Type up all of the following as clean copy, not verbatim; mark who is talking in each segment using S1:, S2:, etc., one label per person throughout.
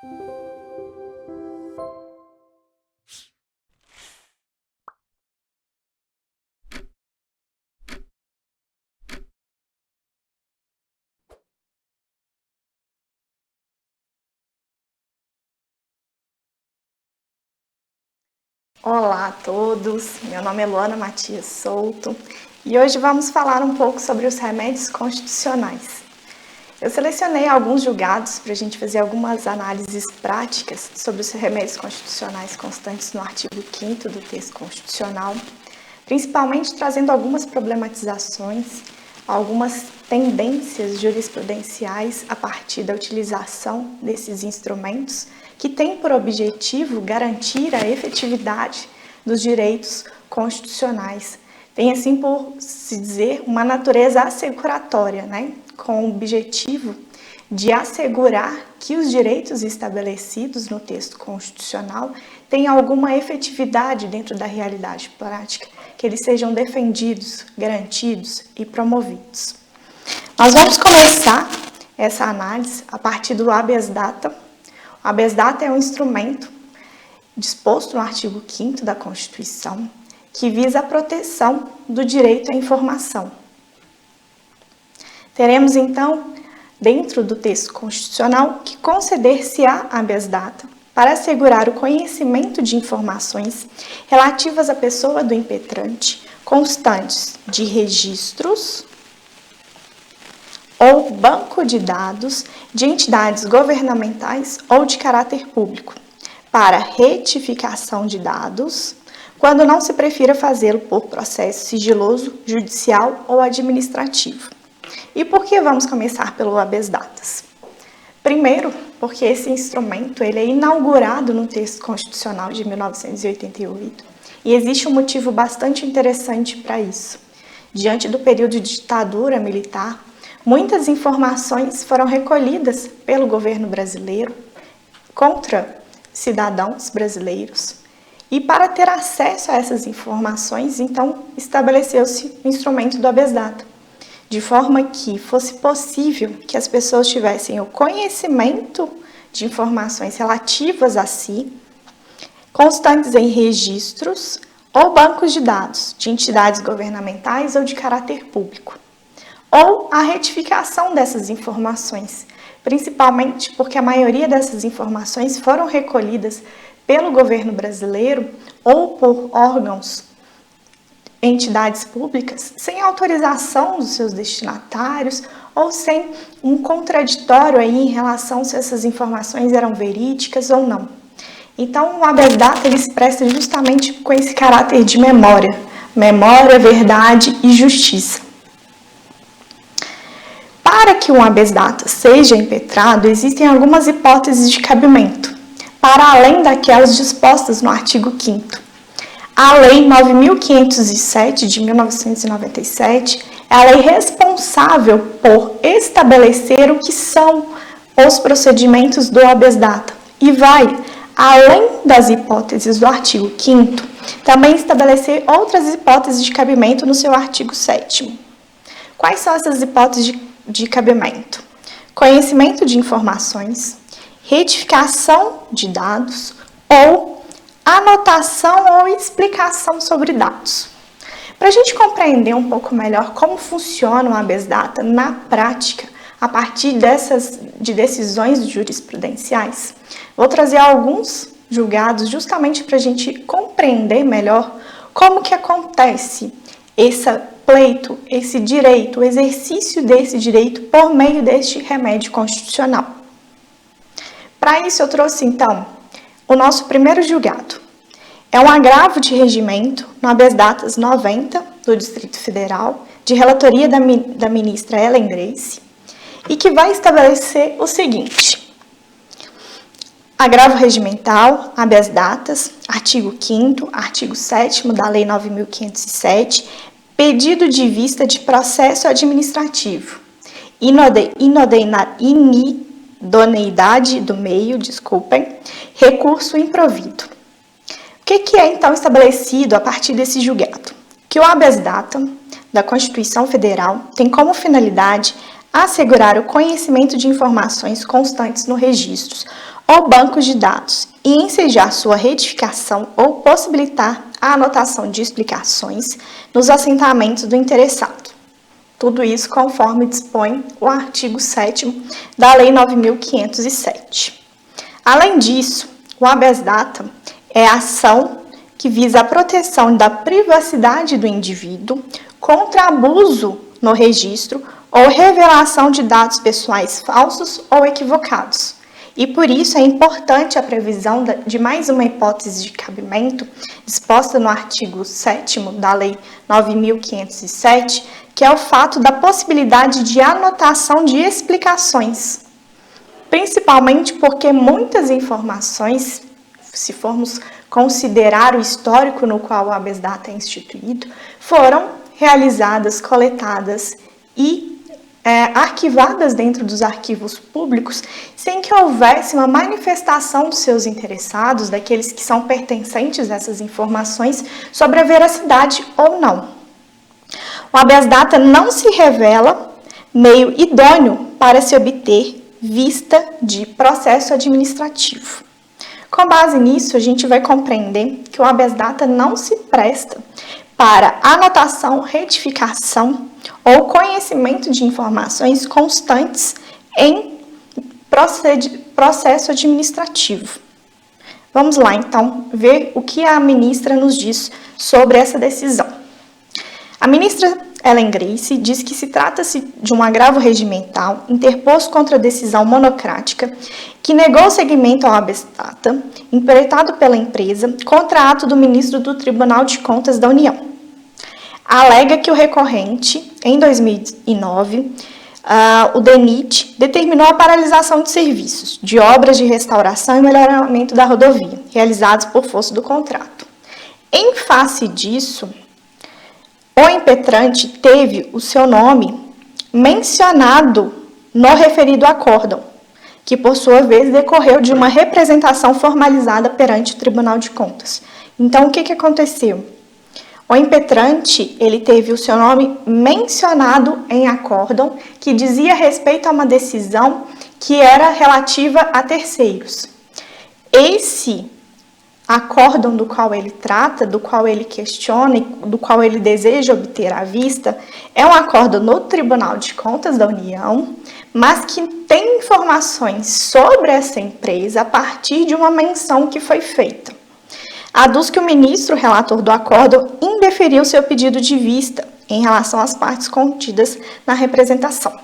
S1: Olá a todos, meu nome é Luana Matias Souto e hoje vamos falar um pouco sobre os remédios constitucionais. Eu selecionei alguns julgados para a gente fazer algumas análises práticas sobre os remédios constitucionais constantes no artigo 5º do texto constitucional, principalmente trazendo algumas problematizações, algumas tendências jurisprudenciais a partir da utilização desses instrumentos que tem por objetivo garantir a efetividade dos direitos constitucionais. Tem, assim por se dizer, uma natureza asseguratória, com o objetivo de assegurar que os direitos estabelecidos no texto constitucional tenham alguma efetividade dentro da realidade prática, que eles sejam defendidos, garantidos e promovidos. Nós vamos começar essa análise a partir do habeas data. O habeas data é um instrumento disposto no artigo 5º da Constituição que visa a proteção do direito à informação. Teremos, então, dentro do texto constitucional, que conceder-se-á habeas data para assegurar o conhecimento de informações relativas à pessoa do impetrante, constantes de registros ou banco de dados de entidades governamentais ou de caráter público, para retificação de dados, quando não se prefira fazê-lo por processo sigiloso, judicial ou administrativo. E por que vamos começar pelo habeas datas? Primeiro, porque esse instrumento ele é inaugurado no texto constitucional de 1988 e existe um motivo bastante interessante para isso. Diante do período de ditadura militar, muitas informações foram recolhidas pelo governo brasileiro contra cidadãos brasileiros e para ter acesso a essas informações, então, estabeleceu-se o instrumento do habeas data, de forma que fosse possível que as pessoas tivessem o conhecimento de informações relativas a si, constantes em registros ou bancos de dados de entidades governamentais ou de caráter público, ou a retificação dessas informações, principalmente porque a maioria dessas informações foram recolhidas pelo governo brasileiro ou por órgãos, entidades públicas, sem autorização dos seus destinatários ou sem um contraditório aí em relação se essas informações eram verídicas ou não. Então, o habeas data ele expressa justamente com esse caráter de memória, verdade e justiça. Para que um habeas data seja impetrado, existem algumas hipóteses de cabimento, para além daquelas dispostas no artigo 5º. A Lei 9.507 de 1997 é a lei responsável por estabelecer o que são os procedimentos do habeas data e vai, além das hipóteses do artigo 5º, também estabelecer outras hipóteses de cabimento no seu artigo 7º. Quais são essas hipóteses de cabimento? Conhecimento de informações, retificação de dados ou anotação ou explicação sobre dados. Para a gente compreender um pouco melhor como funciona o habeas data na prática, a partir de decisões jurisprudenciais, vou trazer alguns julgados justamente para a gente compreender melhor como que acontece esse pleito, esse direito, o exercício desse direito por meio deste remédio constitucional. Para isso eu trouxe então o nosso primeiro julgado. É um agravo de regimento no habeas datas 90 do Distrito Federal, de relatoria da ministra Ellen Grace, e que vai estabelecer o seguinte: agravo regimental, habeas datas, artigo 5º, artigo 7º da Lei 9.507, pedido de vista de processo administrativo, inidoneidade do meio, recurso improvido. O que é então estabelecido a partir desse julgado? Que o habeas data da Constituição Federal tem como finalidade assegurar o conhecimento de informações constantes no registros ou bancos de dados e ensejar sua retificação ou possibilitar a anotação de explicações nos assentamentos do interessado. Tudo isso conforme dispõe o artigo 7º da Lei 9.507. Além disso, o habeas data é a ação que visa a proteção da privacidade do indivíduo contra abuso no registro ou revelação de dados pessoais falsos ou equivocados. E por isso é importante a previsão de mais uma hipótese de cabimento disposta no artigo 7º da Lei 9.507, que é o fato da possibilidade de anotação de explicações, principalmente porque muitas informações, se formos considerar o histórico no qual o habeas data é instituído, foram realizadas, coletadas e arquivadas dentro dos arquivos públicos sem que houvesse uma manifestação dos seus interessados, daqueles que são pertencentes a essas informações, sobre a veracidade ou não. O habeas data não se revela meio idôneo para se obter vista de processo administrativo. Com base nisso, a gente vai compreender que o habeas data não se presta para anotação, retificação ou conhecimento de informações constantes em processo administrativo. Vamos lá, então, ver o que a ministra nos diz sobre essa decisão. A ministra Ellen Grace diz que se trata-se de um agravo regimental interposto contra a decisão monocrática que negou o seguimento ao habeas data impetrado pela empresa contra ato do ministro do Tribunal de Contas da União. Alega que o recorrente, em 2009, o DENIT determinou a paralisação de serviços, de obras de restauração e melhoramento da rodovia, realizados por força do contrato. Em face disso, o impetrante teve o seu nome mencionado no referido acórdão, que por sua vez decorreu de uma representação formalizada perante o Tribunal de Contas. Então, o que aconteceu? O impetrante, ele teve o seu nome mencionado em acórdão, que dizia respeito a uma decisão que era relativa a terceiros. Esse acórdão do qual ele trata, do qual ele questiona e do qual ele deseja obter a vista, é um acórdão no Tribunal de Contas da União, mas que tem informações sobre essa empresa a partir de uma menção que foi feita. Aduz que o ministro relator do acórdão indeferiu seu pedido de vista em relação às partes contidas na representação.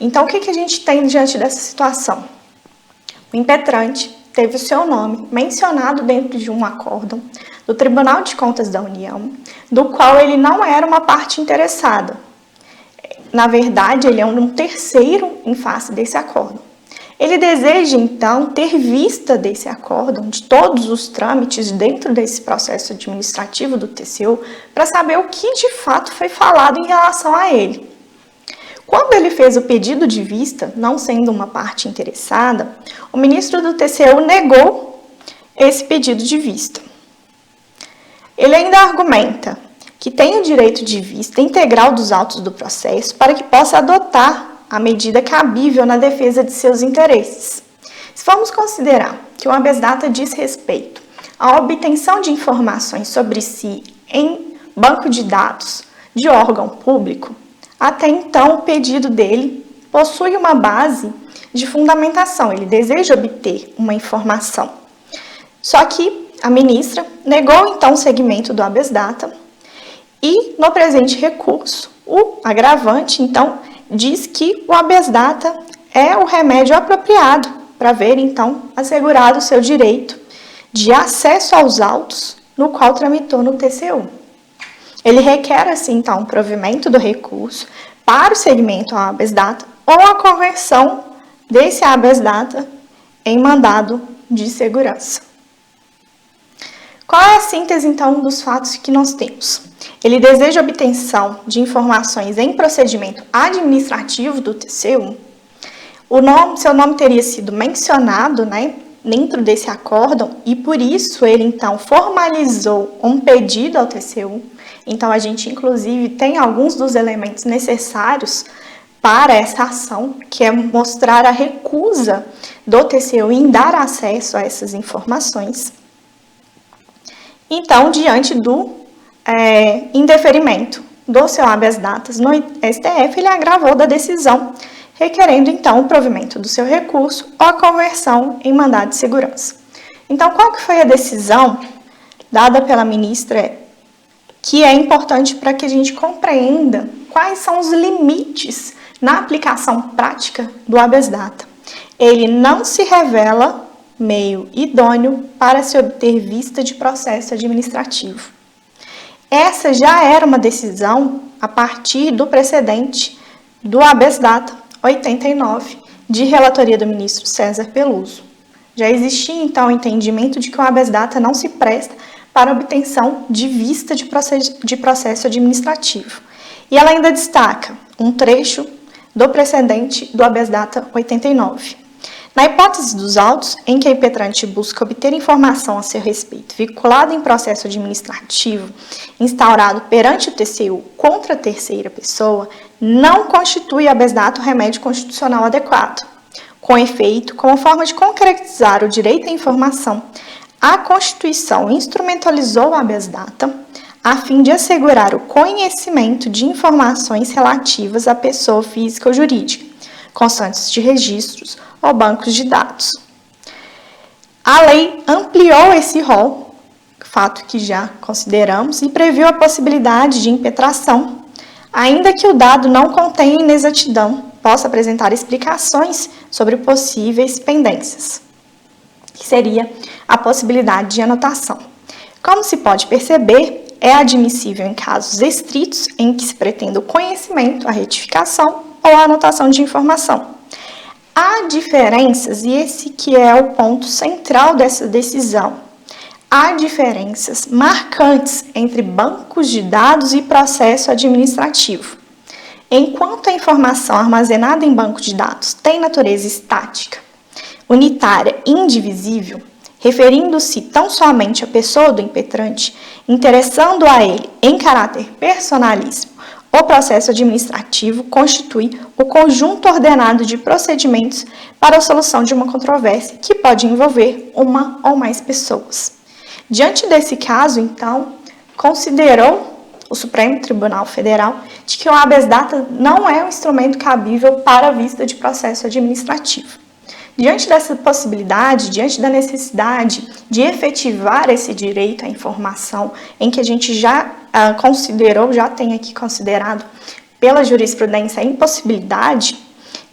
S1: Então, o que a gente tem diante dessa situação? O impetrante teve o seu nome mencionado dentro de um acórdão do Tribunal de Contas da União, do qual ele não era uma parte interessada. Na verdade, ele é um terceiro em face desse acórdão. Ele deseja, então, ter vista desse acórdão, de todos os trâmites dentro desse processo administrativo do TCU, para saber o que de fato foi falado em relação a ele. Quando ele fez o pedido de vista, não sendo uma parte interessada, o ministro do TCU negou esse pedido de vista. Ele ainda argumenta que tem o direito de vista integral dos autos do processo para que possa adotar a medida cabível na defesa de seus interesses. Se formos considerar que o habeas data diz respeito à obtenção de informações sobre si em banco de dados de órgão público, até então o pedido dele possui uma base de fundamentação, ele deseja obter uma informação. Só que a ministra negou então o segmento do habeas data e no presente recurso, o agravante então diz que o habeas data é o remédio apropriado para ver, então, assegurado o seu direito de acesso aos autos no qual tramitou no TCU. Ele requer, assim, então, o provimento do recurso para o segmento ao habeas data ou a conversão desse habeas data em mandado de segurança. Qual é a síntese, então, dos fatos que nós temos? Ele deseja obtenção de informações em procedimento administrativo do TCU. Seu nome teria sido mencionado, dentro desse acórdão e por isso ele, então, formalizou um pedido ao TCU. Então, a gente, inclusive, tem alguns dos elementos necessários para essa ação, que é mostrar a recusa do TCU em dar acesso a essas informações. Então, diante do indeferimento do seu habeas datas no STF, ele agravou da decisão, requerendo então o provimento do seu recurso ou a conversão em mandado de segurança. Então, qual que foi a decisão dada pela ministra, que é importante para que a gente compreenda quais são os limites na aplicação prática do habeas data? Ele não se revela meio idôneo para se obter vista de processo administrativo. Essa já era uma decisão a partir do precedente do habeas data 89, de relatoria do ministro César Peluso. Já existia, então, o entendimento de que o habeas data não se presta para obtenção de vista de processo administrativo. E ela ainda destaca um trecho do precedente do habeas data 89. Na hipótese dos autos, em que a impetrante busca obter informação a seu respeito vinculada em processo administrativo instaurado perante o TCU contra terceira pessoa, não constitui habeas data o remédio constitucional adequado. Com efeito, como forma de concretizar o direito à informação, a Constituição instrumentalizou o habeas data a fim de assegurar o conhecimento de informações relativas à pessoa física ou jurídica, constantes de registros ou bancos de dados. A lei ampliou esse rol, fato que já consideramos, e previu a possibilidade de impetração, ainda que o dado não contenha inexatidão, possa apresentar explicações sobre possíveis pendências, que seria a possibilidade de anotação. Como se pode perceber, é admissível em casos estritos em que se pretenda o conhecimento, a retificação ou a anotação de informação. Há diferenças, e esse que é o ponto central dessa decisão, há diferenças marcantes entre bancos de dados e processo administrativo. Enquanto a informação armazenada em banco de dados tem natureza estática, unitária e indivisível, referindo-se tão somente à pessoa do impetrante, interessando a ele em caráter personalíssimo, o processo administrativo constitui o conjunto ordenado de procedimentos para a solução de uma controvérsia que pode envolver uma ou mais pessoas. Diante desse caso, então, considerou o Supremo Tribunal Federal de que o habeas data não é um instrumento cabível para a vista de processo administrativo. Diante dessa possibilidade, diante da necessidade de efetivar esse direito à informação, em que a gente já considerou, já tem aqui considerado pela jurisprudência a impossibilidade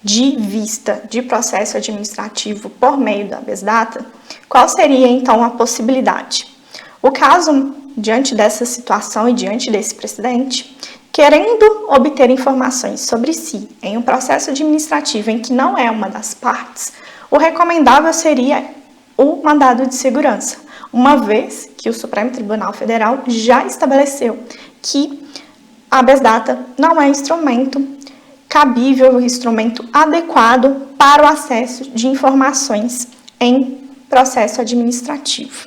S1: de vista de processo administrativo por meio do habeas data, qual seria então a possibilidade? O caso, diante dessa situação e diante desse precedente, querendo obter informações sobre si em um processo administrativo em que não é uma das partes, o recomendável seria o mandado de segurança, uma vez que o Supremo Tribunal Federal já estabeleceu que a habeas data não é instrumento cabível, instrumento adequado para o acesso de informações em processo administrativo.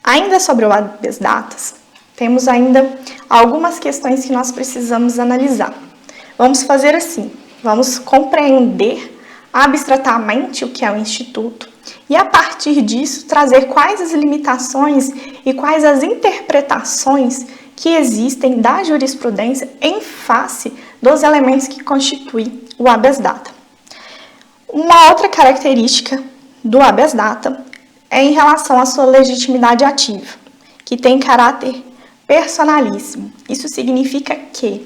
S1: Ainda sobre o habeas datas, temos ainda algumas questões que nós precisamos analisar. Vamos fazer assim, vamos compreender abstratamente o que é o Instituto e, a partir disso, trazer quais as limitações e quais as interpretações que existem da jurisprudência em face dos elementos que constituem o habeas data. Uma outra característica do habeas data é em relação à sua legitimidade ativa, que tem caráter personalíssimo. Isso significa que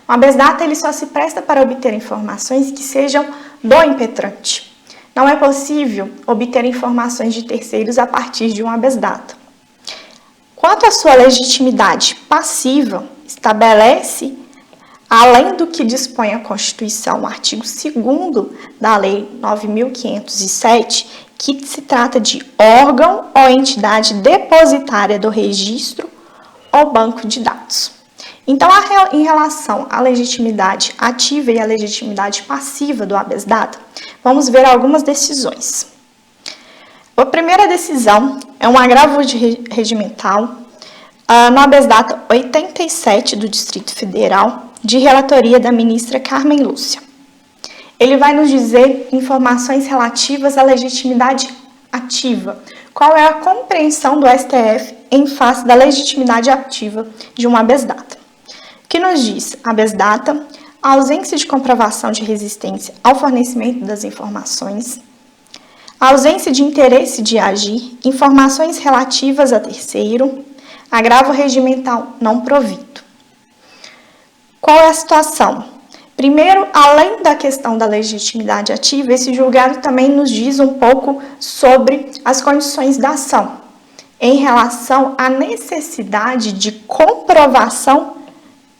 S1: o habeas data ele só se presta para obter informações que sejam do impetrante. Não é possível obter informações de terceiros a partir de um habeas data. Quanto à sua legitimidade passiva, estabelece, além do que dispõe a Constituição, o artigo 2º da Lei 9.507, que se trata de órgão ou entidade depositária do registro ou banco de dados. Então, em relação à legitimidade ativa e à legitimidade passiva do habeas data, vamos ver algumas decisões. A primeira decisão é um agravo regimental no habeas data 87 do Distrito Federal, de relatoria da ministra Carmen Lúcia. Ele vai nos dizer informações relativas à legitimidade ativa. Qual é a compreensão do STF em face da legitimidade ativa de um habeas data? Que nos diz habeas data, a ausência de comprovação de resistência ao fornecimento das informações, a ausência de interesse de agir, informações relativas a terceiro, agravo regimental não provido. Qual é a situação? Primeiro, além da questão da legitimidade ativa, esse julgado também nos diz um pouco sobre as condições da ação, em relação à necessidade de comprovação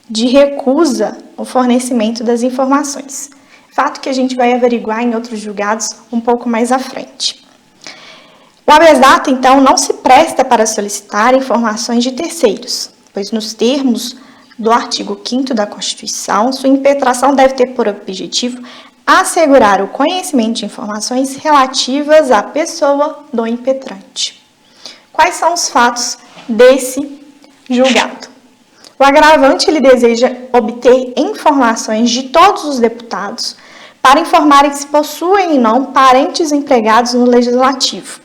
S1: de recusa ao fornecimento das informações. Fato que a gente vai averiguar em outros julgados um pouco mais à frente. O habeas data, então, não se presta para solicitar informações de terceiros, pois nos termos do artigo 5º da Constituição, sua impetração deve ter por objetivo assegurar o conhecimento de informações relativas à pessoa do impetrante. Quais são os fatos desse julgado? O agravante ele deseja obter informações de todos os deputados para informarem se possuem ou não parentes empregados no Legislativo,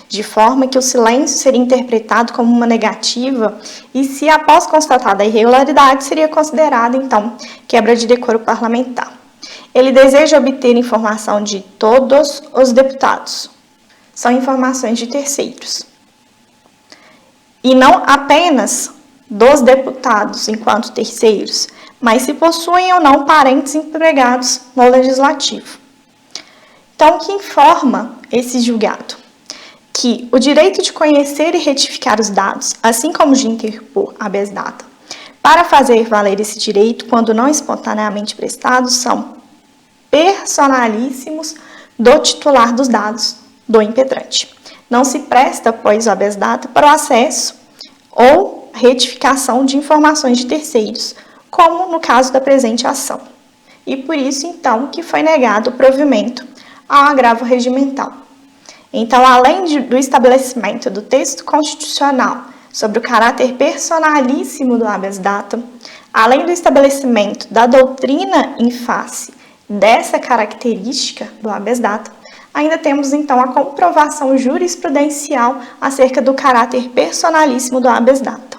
S1: de forma que o silêncio seria interpretado como uma negativa e, se após constatada a irregularidade, seria considerada, então, quebra de decoro parlamentar. Ele deseja obter informação de todos os deputados. São informações de terceiros. E não apenas dos deputados enquanto terceiros, mas se possuem ou não parentes empregados no Legislativo. Então, o que informa esse julgado? Que o direito de conhecer e retificar os dados, assim como de interpor habeas data, para fazer valer esse direito quando não espontaneamente prestados, são personalíssimos do titular dos dados, do impetrante. Não se presta, pois, o habeas data para o acesso ou retificação de informações de terceiros, como no caso da presente ação. E por isso, então, que foi negado o provimento ao agravo regimental. Então, além do estabelecimento do texto constitucional sobre o caráter personalíssimo do habeas data, além do estabelecimento da doutrina em face dessa característica do habeas data, ainda temos, então, a comprovação jurisprudencial acerca do caráter personalíssimo do habeas data.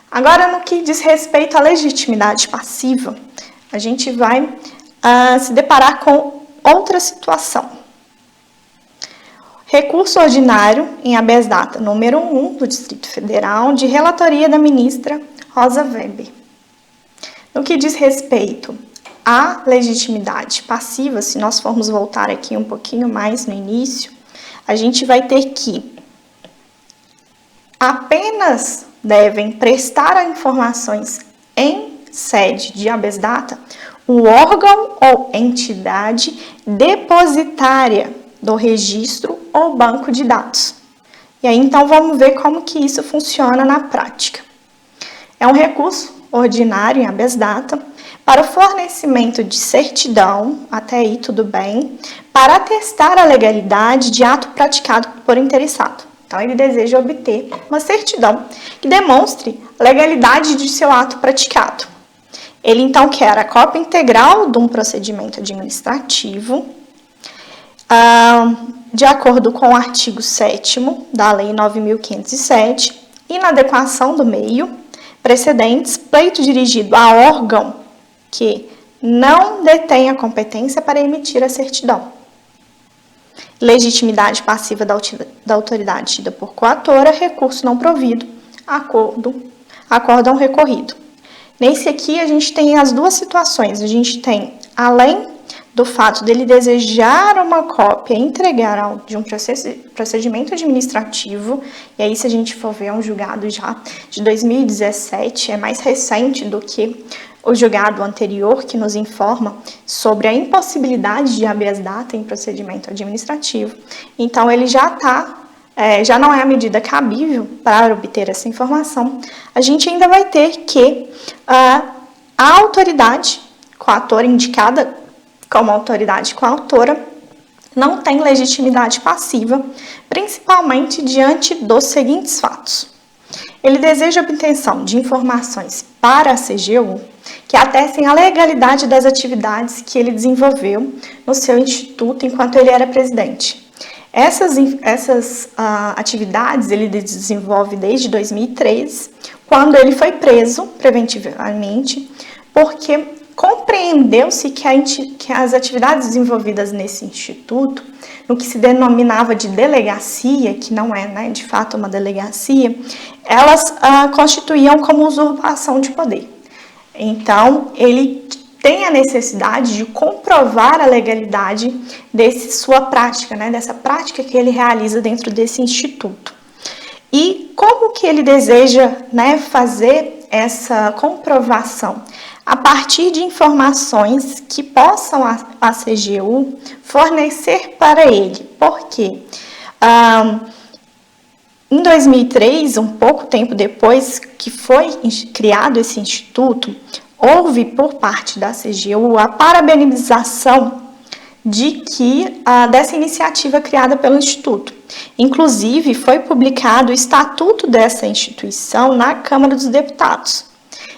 S1: Agora, no que diz respeito à legitimidade passiva, a gente vai se deparar com outra situação. Recurso ordinário em habeas data número 1 do Distrito Federal, de relatoria da ministra Rosa Weber. No que diz respeito à legitimidade passiva, se nós formos voltar aqui um pouquinho mais no início, a gente vai ter que apenas devem prestar informações em sede de habeas data o órgão ou entidade depositária do registro ou banco de dados. E aí, então, vamos ver como que isso funciona na prática. É um recurso ordinário em habeas data para o fornecimento de certidão, até aí tudo bem, para atestar a legalidade de ato praticado por interessado. Então, ele deseja obter uma certidão que demonstre a legalidade de seu ato praticado. Ele, então, quer a cópia integral de um procedimento administrativo, de acordo com o artigo 7º da Lei 9.507, inadequação do meio, precedentes, pleito dirigido a órgão que não detém a competência para emitir a certidão. Legitimidade passiva da autoridade tida por coatora, recurso não provido, acórdão recorrido. Nesse aqui, a gente tem as duas situações. A gente tem, além do fato dele desejar uma cópia integral de um procedimento administrativo, e aí, se a gente for ver, é um julgado já de 2017, é mais recente do que o julgado anterior, que nos informa sobre a impossibilidade de habeas data em procedimento administrativo. Então, ele já não é a medida cabível para obter essa informação. A gente ainda vai ter que a autoridade coatora indicada como autoridade coautora não tem legitimidade passiva, principalmente diante dos seguintes fatos. Ele deseja a obtenção de informações para a CGU que atestem a legalidade das atividades que ele desenvolveu no seu instituto enquanto ele era presidente. Essas atividades ele desenvolve desde 2013, quando ele foi preso preventivamente, porque compreendeu-se que as atividades desenvolvidas nesse instituto, no que se denominava de delegacia, que não é, né, de fato uma delegacia, elas constituíam como usurpação de poder. Então, ele tem a necessidade de comprovar a legalidade sua prática, né, dessa prática que ele realiza dentro desse instituto. E como que ele deseja, né, fazer essa comprovação? A partir de informações que possam a CGU fornecer para ele. Por quê? Em 2003, um pouco tempo depois que foi criado esse instituto, houve por parte da CGU a parabenização dessa iniciativa criada pelo Instituto. Inclusive, foi publicado o estatuto dessa instituição na Câmara dos Deputados.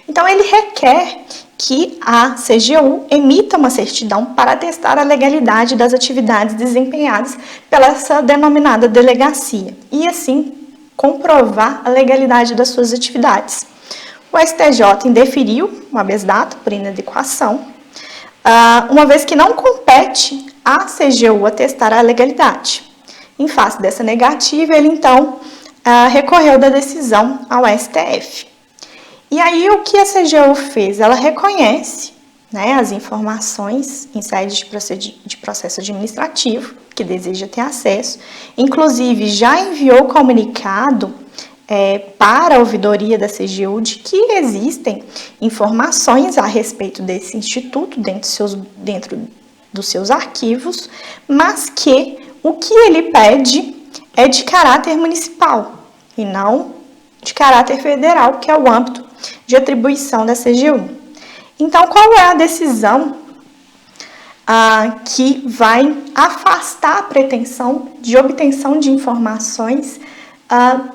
S1: Então, ele requer que a CGU emita uma certidão para atestar a legalidade das atividades desempenhadas pela essa denominada delegacia e, assim, comprovar a legalidade das suas atividades. O STJ indeferiu o habeas data por inadequação, uma vez que não compete à CGU atestar a legalidade. Em face dessa negativa, ele então recorreu da decisão ao STF. E aí, o que a CGU fez? Ela reconhece, né, as informações em sede de processo administrativo, que deseja ter acesso, inclusive já enviou comunicado para a ouvidoria da CGU de que existem informações a respeito desse instituto dentro dos seus arquivos, mas que o que ele pede é de caráter municipal e não de caráter federal, que é o âmbito de atribuição da CGU. Então, qual é a decisão que vai afastar a pretensão de obtenção de informações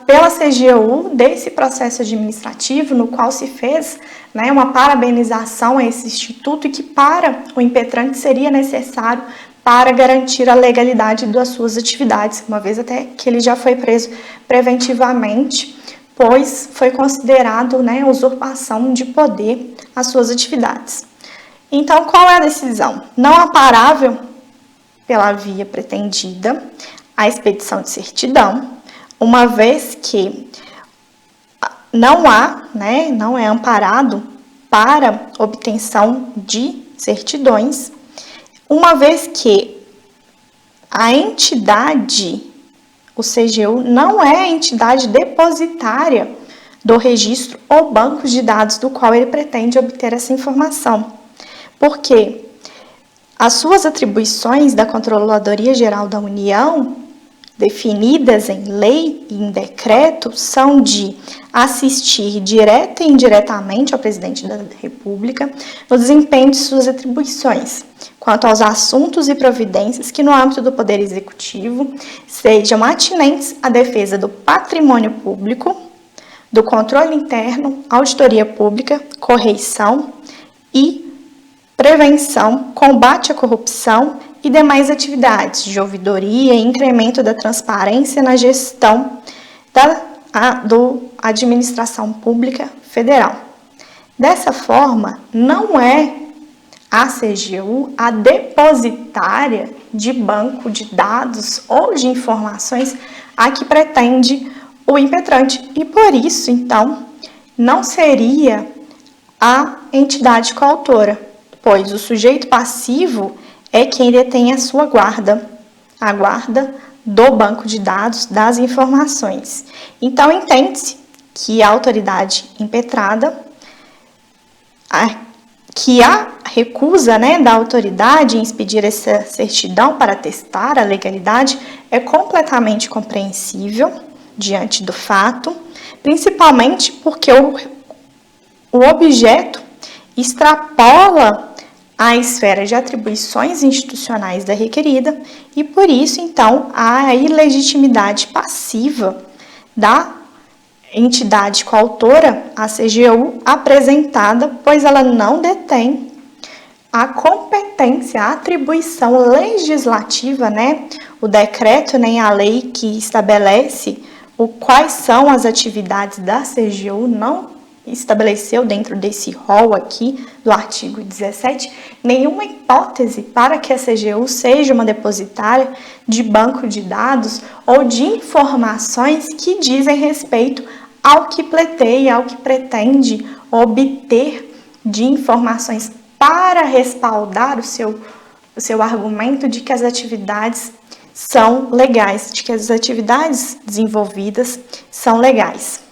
S1: pela CGU desse processo administrativo, no qual se fez, né, uma parabenização a esse instituto e que para o impetrante seria necessário para garantir a legalidade das suas atividades, uma vez até que ele já foi preso preventivamente, pois foi considerado, né, usurpação de poder às suas atividades. Então, qual é a decisão? Não amparável pela via pretendida a expedição de certidão, uma vez que não é amparado para obtenção de certidões, uma vez que a entidade, o CGU, não é a entidade depositária do registro ou banco de dados do qual ele pretende obter essa informação. Porque as suas atribuições da Controladoria Geral da União, definidas em lei e em decreto, são de assistir direta e indiretamente ao Presidente da República no desempenho de suas atribuições, quanto aos assuntos e providências que, no âmbito do Poder Executivo, sejam atinentes à defesa do patrimônio público, do controle interno, auditoria pública, correição e prevenção, combate à corrupção e demais atividades de ouvidoria e incremento da transparência na gestão da administração pública federal. Dessa forma, não é a CGU a depositária de banco de dados ou de informações a que pretende o impetrante e, por isso, então, não seria a entidade coautora, pois o sujeito passivo é quem detém a sua guarda, a guarda do banco de dados das informações. Então, entende-se que a autoridade impetrada, que a recusa, né, da autoridade em expedir essa certidão para testar a legalidade é completamente compreensível diante do fato, principalmente porque o objeto extrapola a esfera de atribuições institucionais da requerida e, por isso, então, há a ilegitimidade passiva da entidade coautora, a CGU, apresentada, pois ela não detém a competência, a atribuição legislativa, né? O decreto, nem a lei que estabelece quais são as atividades da CGU não estabeleceu dentro desse rol aqui do artigo 17 nenhuma hipótese para que a CGU seja uma depositária de banco de dados ou de informações que dizem respeito ao que pleiteia, ao que pretende obter de informações para respaldar o seu argumento de que as atividades são legais, de que as atividades desenvolvidas são legais.